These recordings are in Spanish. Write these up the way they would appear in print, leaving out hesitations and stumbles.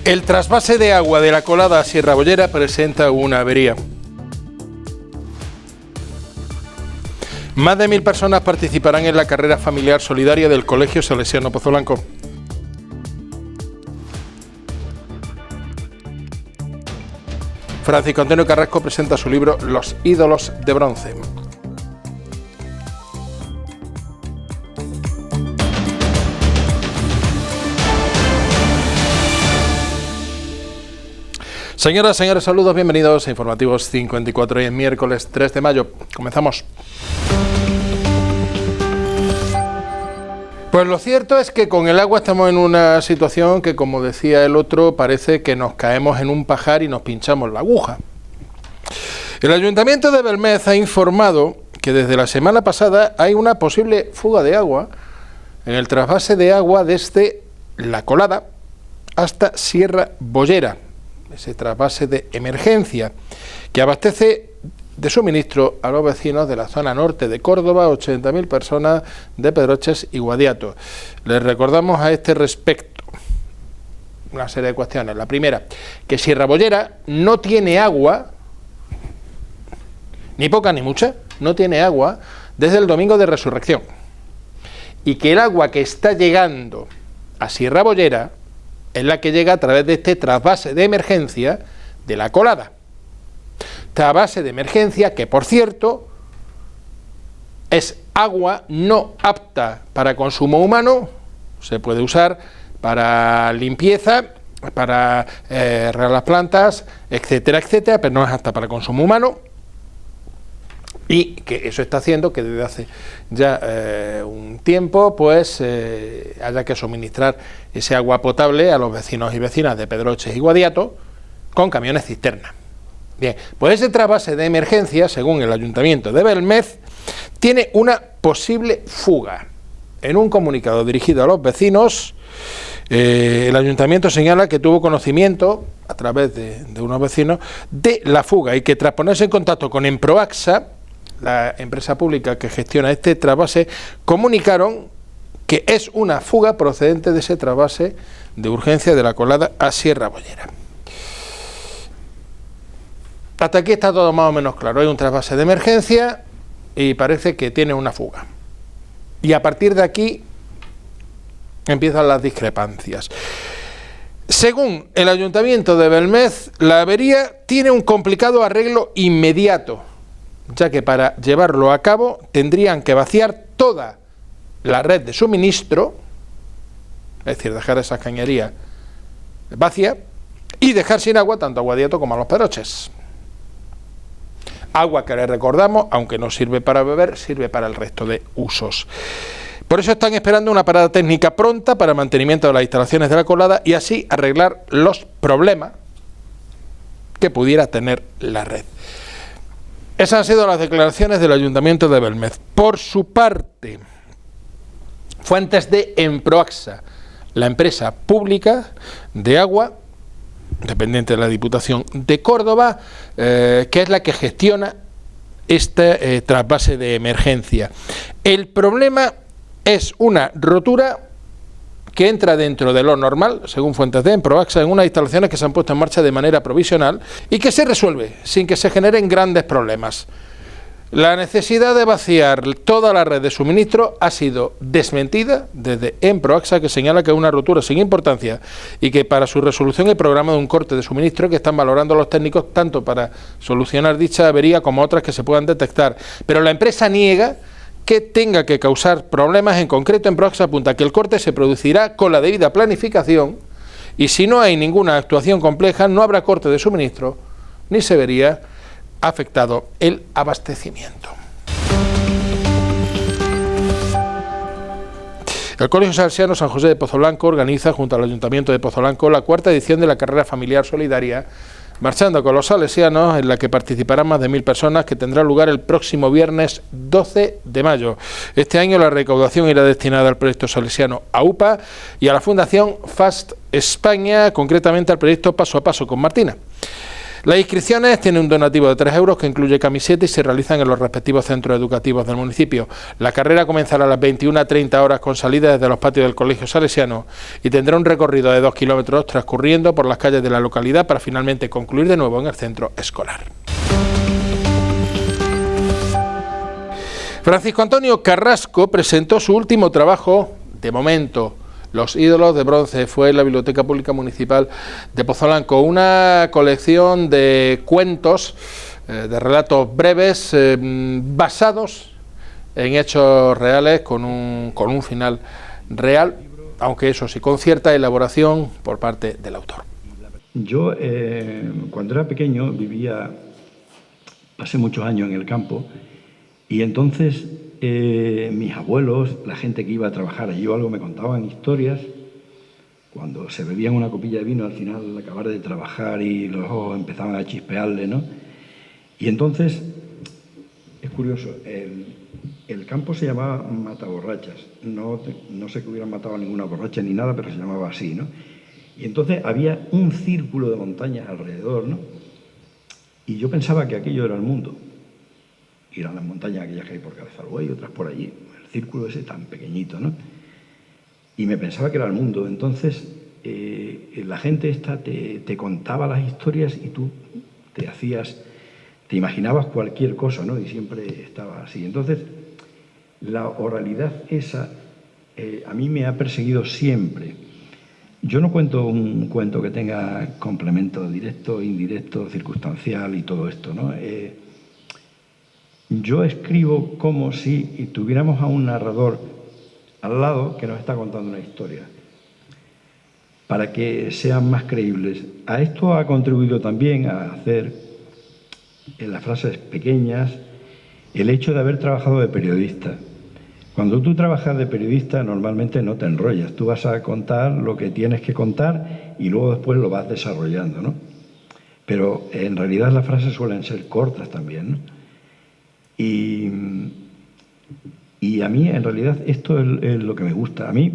El trasvase de agua de la Colada a Sierra Bollera presenta una avería. Más de 1000 personas participarán en la carrera familiar solidaria del Colegio Salesiano Pozoblanco. Francisco Antonio Carrasco presenta su libro Los ídolos de bronce. Señoras, señores, saludos, bienvenidos a Informativos 54. Hoy es miércoles 3 de mayo. Comenzamos. Pues lo cierto es que con el agua estamos en una situación que, como decía el otro, parece que nos caemos en un pajar y nos pinchamos la aguja. El Ayuntamiento de Belmez ha informado que desde la semana pasada hay una posible fuga de agua en el trasvase de agua desde La Colada hasta Sierra Bollera, ese trasvase de emergencia que abastece de suministro a los vecinos de la zona norte de Córdoba, 80.000 personas de Pedroches y Guadiato. Les recordamos a este respecto una serie de cuestiones. La primera, que Sierra Bollera no tiene agua, ni poca ni mucha, no tiene agua desde el domingo de Resurrección, y que el agua que está llegando a Sierra Bollera es la que llega a través de este trasvase de emergencia de La Colada. Trasvase de emergencia que, por cierto, es agua no apta para consumo humano, se puede usar para limpieza, para regar las plantas, etcétera, etcétera, pero no es apta para consumo humano, y que eso está haciendo que desde hace ya un tiempo pues haya que suministrar ese agua potable a los vecinos y vecinas de Pedroches y Guadiato con camiones cisterna. Bien, pues ese trasvase de emergencia, según el Ayuntamiento de Belmez, tiene una posible fuga. En un comunicado dirigido a los vecinos, el Ayuntamiento señala que tuvo conocimiento, a través de unos vecinos, de la fuga y que tras ponerse en contacto con Emproaxa, la empresa pública que gestiona este trasvase, comunicaron que es una fuga procedente de ese trasvase de urgencia de La Colada a Sierra Bollera. Hasta aquí está todo más o menos claro. Hay un trasvase de emergencia y parece que tiene una fuga. Y a partir de aquí empiezan las discrepancias. Según el Ayuntamiento de Belmez, la avería tiene un complicado arreglo inmediato, ya que para llevarlo a cabo tendrían que vaciar toda la red de suministro, es decir, dejar esas cañerías vacías y dejar sin agua tanto a Guadiato como a los Pedroches. Agua que les recordamos, aunque no sirve para beber, sirve para el resto de usos. Por eso están esperando una parada técnica pronta para mantenimiento de las instalaciones de La Colada y así arreglar los problemas que pudiera tener la red. Esas han sido las declaraciones del Ayuntamiento de Belmez. Por su parte, fuentes de Emproaxa, la empresa pública de agua, dependiente de la Diputación de Córdoba, que es la que gestiona este trasvase de emergencia. El problema es una rotura que entra dentro de lo normal, según fuentes de Emproaxa, en unas instalaciones que se han puesto en marcha de manera provisional y que se resuelve sin que se generen grandes problemas. La necesidad de vaciar toda la red de suministro ha sido desmentida desde Emproaxa, que señala que es una rotura sin importancia y que para su resolución hay programa de un corte de suministro que están valorando los técnicos tanto para solucionar dicha avería como otras que se puedan detectar. Pero la empresa niega que tenga que causar problemas. En concreto, Emproaxa apunta que el corte se producirá con la debida planificación y si no hay ninguna actuación compleja no habrá corte de suministro ni se vería afectado el abastecimiento. El Colegio Salesiano San José de Pozoblanco organiza junto al Ayuntamiento de Pozoblanco la 4ª edición de la carrera familiar solidaria Marchando con los Salesianos, en la que participarán más de 1000 personas, que tendrá lugar el próximo viernes 12 de mayo. Este año la recaudación irá destinada al proyecto salesiano AUPA y a la Fundación FAST España, concretamente al proyecto Paso a Paso con Martina. Las inscripciones tienen un donativo de 3 euros que incluye camiseta y se realizan en los respectivos centros educativos del municipio. La carrera comenzará a las 21:30 horas con salida desde los patios del Colegio Salesiano y tendrá un recorrido de 2 kilómetros transcurriendo por las calles de la localidad para finalmente concluir de nuevo en el centro escolar. Francisco Antonio Carrasco presentó su último trabajo, de momento, Los ídolos de bronce. Fue en la Biblioteca Pública Municipal de Pozolanco, una colección de cuentos, de relatos breves, basados en hechos reales, con un final real, aunque eso sí, con cierta elaboración por parte del autor. Yo, cuando era pequeño, pasé muchos años en el campo, y entonces mis abuelos, la gente que iba a trabajar allí o algo, me contaban historias. Cuando se bebían una copilla de vino, al final acabar de trabajar y los ojos empezaban a chispearle, ¿no? Y entonces, es curioso, el campo se llamaba Mataborrachas. No sé que hubieran matado a ninguna borracha ni nada, pero se llamaba así, ¿no? Y entonces había un círculo de montañas alrededor, ¿no? Y yo pensaba que aquello era el mundo. Y eran las montañas aquellas que hay por Calzalbuey y otras por allí. El círculo ese tan pequeñito, ¿no? Y me pensaba que era el mundo. Entonces, la gente esta te contaba las historias y tú te imaginabas cualquier cosa, ¿no? Y siempre estaba así. Entonces, la oralidad esa a mí me ha perseguido siempre. Yo no cuento un cuento que tenga complemento directo, indirecto, circunstancial y todo esto, ¿no? Yo escribo como si tuviéramos a un narrador al lado que nos está contando una historia, para que sean más creíbles. A esto ha contribuido también a hacer, en las frases pequeñas, el hecho de haber trabajado de periodista. Cuando tú trabajas de periodista, normalmente no te enrollas. Tú vas a contar lo que tienes que contar y luego después lo vas desarrollando, ¿no? Pero en realidad las frases suelen ser cortas también, ¿no? Y a mí, en realidad, esto es lo que me gusta. A mí,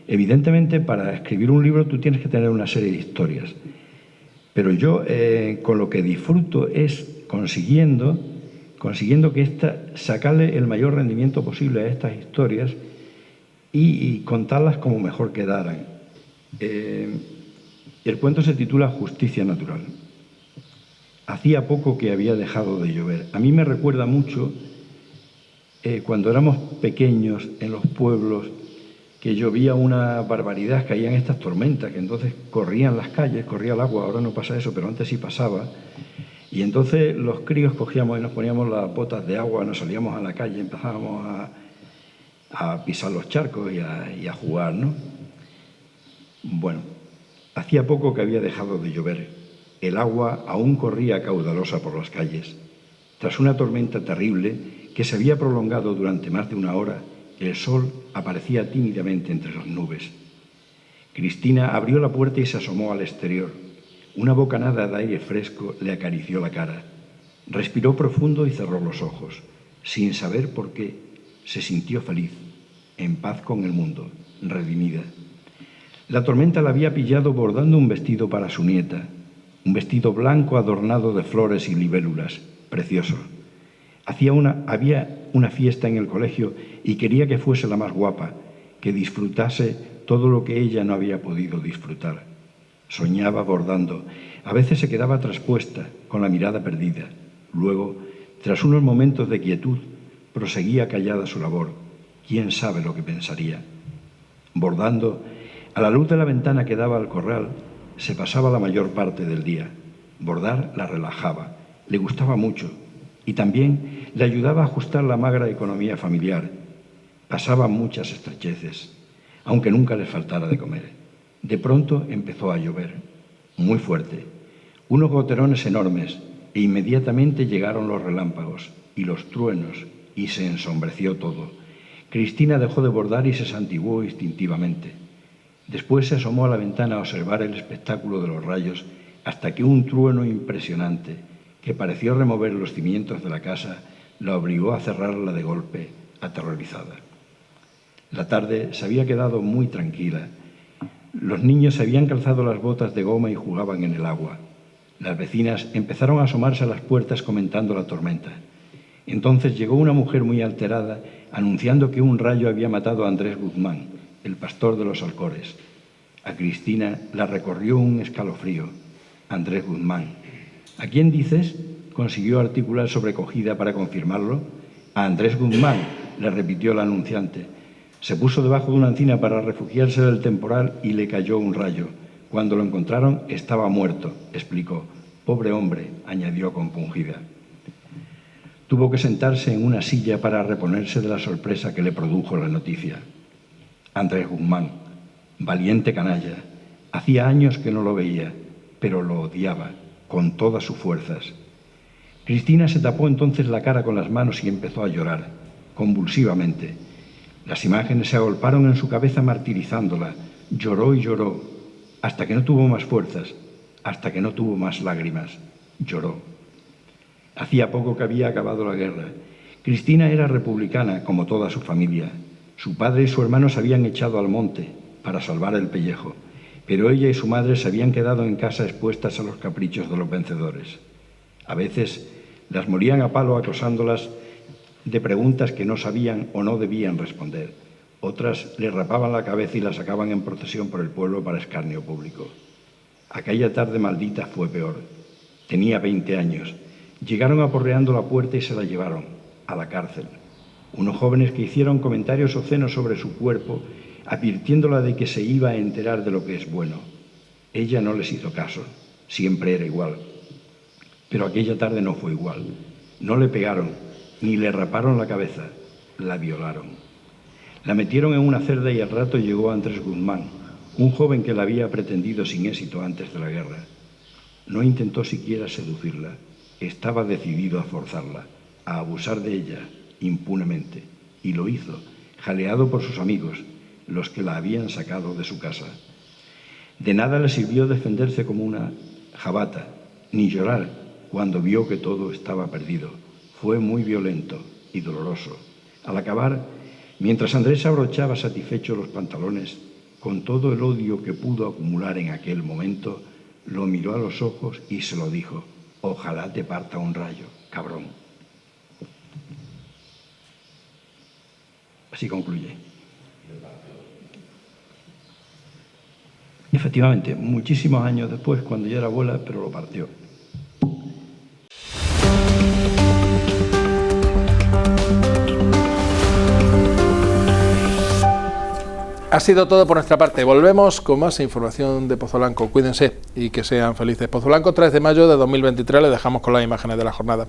evidentemente, para escribir un libro tú tienes que tener una serie de historias. Pero yo, con lo que disfruto es consiguiendo sacarle el mayor rendimiento posible a estas historias y contarlas como mejor quedaran. El cuento se titula Justicia Natural. Hacía poco que había dejado de llover. A mí me recuerda mucho cuando éramos pequeños en los pueblos, que llovía una barbaridad, caían estas tormentas, que entonces corrían las calles, corría el agua. Ahora no pasa eso, pero antes sí pasaba. Y entonces los críos cogíamos y nos poníamos las botas de agua, nos salíamos a la calle, empezábamos a pisar los charcos y a jugar, ¿no? Bueno, hacía poco que había dejado de llover. El agua aún corría caudalosa por las calles. Tras una tormenta terrible que se había prolongado durante más de una hora, el sol aparecía tímidamente entre las nubes. Cristina abrió la puerta y se asomó al exterior. Una bocanada de aire fresco le acarició la cara. Respiró profundo y cerró los ojos. Sin saber por qué, se sintió feliz, en paz con el mundo, redimida. La tormenta la había pillado bordando un vestido para su nieta, un vestido blanco adornado de flores y libélulas, precioso. Había una fiesta en el colegio y quería que fuese la más guapa, que disfrutase todo lo que ella no había podido disfrutar. Soñaba bordando. A veces se quedaba traspuesta, con la mirada perdida. Luego, tras unos momentos de quietud, proseguía callada su labor. ¿Quién sabe lo que pensaría? Bordando, a la luz de la ventana que daba al corral, se pasaba la mayor parte del día. Bordar la relajaba, le gustaba mucho y también le ayudaba a ajustar la magra economía familiar. Pasaba muchas estrecheces, aunque nunca les faltara de comer. De pronto empezó a llover, muy fuerte, unos goterones enormes, e inmediatamente llegaron los relámpagos y los truenos, y se ensombreció todo. Cristina dejó de bordar y se santiguó instintivamente. Después se asomó a la ventana a observar el espectáculo de los rayos, hasta que un trueno impresionante, que pareció remover los cimientos de la casa, la obligó a cerrarla de golpe, aterrorizada. La tarde se había quedado muy tranquila. Los niños se habían calzado las botas de goma y jugaban en el agua. Las vecinas empezaron a asomarse a las puertas comentando la tormenta. Entonces llegó una mujer muy alterada anunciando que un rayo había matado a Andrés Guzmán, el pastor de los Alcores. A Cristina la recorrió un escalofrío. Andrés Guzmán. ¿A quién dices?, consiguió articular sobrecogida para confirmarlo. A Andrés Guzmán, le repitió la anunciante. Se puso debajo de una encina para refugiarse del temporal y le cayó un rayo. Cuando lo encontraron estaba muerto, explicó. Pobre hombre, añadió compungida. Tuvo que sentarse en una silla para reponerse de la sorpresa que le produjo la noticia. Andrés Guzmán, valiente canalla. Hacía años que no lo veía, pero lo odiaba con todas sus fuerzas. Cristina se tapó entonces la cara con las manos y empezó a llorar, convulsivamente. Las imágenes se agolparon en su cabeza martirizándola. Lloró y lloró, hasta que no tuvo más fuerzas, hasta que no tuvo más lágrimas. Lloró. Hacía poco que había acabado la guerra. Cristina era republicana, como toda su familia. Su padre y su hermano se habían echado al monte para salvar el pellejo, pero ella y su madre se habían quedado en casa expuestas a los caprichos de los vencedores. A veces las morían a palo acosándolas de preguntas que no sabían o no debían responder. Otras le rapaban la cabeza y la sacaban en procesión por el pueblo para escarnio público. Aquella tarde maldita fue peor. Tenía 20 años. Llegaron aporreando la puerta y se la llevaron a la cárcel. Unos jóvenes que hicieron comentarios obscenos sobre su cuerpo, advirtiéndola de que se iba a enterar de lo que es bueno. Ella no les hizo caso. Siempre era igual. Pero aquella tarde no fue igual. No le pegaron, ni le raparon la cabeza. La violaron. La metieron en una celda y al rato llegó Andrés Guzmán, un joven que la había pretendido sin éxito antes de la guerra. No intentó siquiera seducirla. Estaba decidido a forzarla, a abusar de ella impunemente. Y lo hizo, jaleado por sus amigos, los que la habían sacado de su casa. De nada le sirvió defenderse como una jabata, ni llorar cuando vio que todo estaba perdido. Fue muy violento y doloroso. Al acabar, mientras Andrés abrochaba satisfecho los pantalones, con todo el odio que pudo acumular en aquel momento, lo miró a los ojos y se lo dijo: ojalá te parta un rayo, cabrón. Así concluye. Efectivamente, muchísimos años después, cuando ya era abuela, pero lo partió. Ha sido todo por nuestra parte. Volvemos con más información de Pozo Blanco. Cuídense y que sean felices. Pozo Blanco, 3 de mayo de 2023. Les dejamos con las imágenes de la jornada.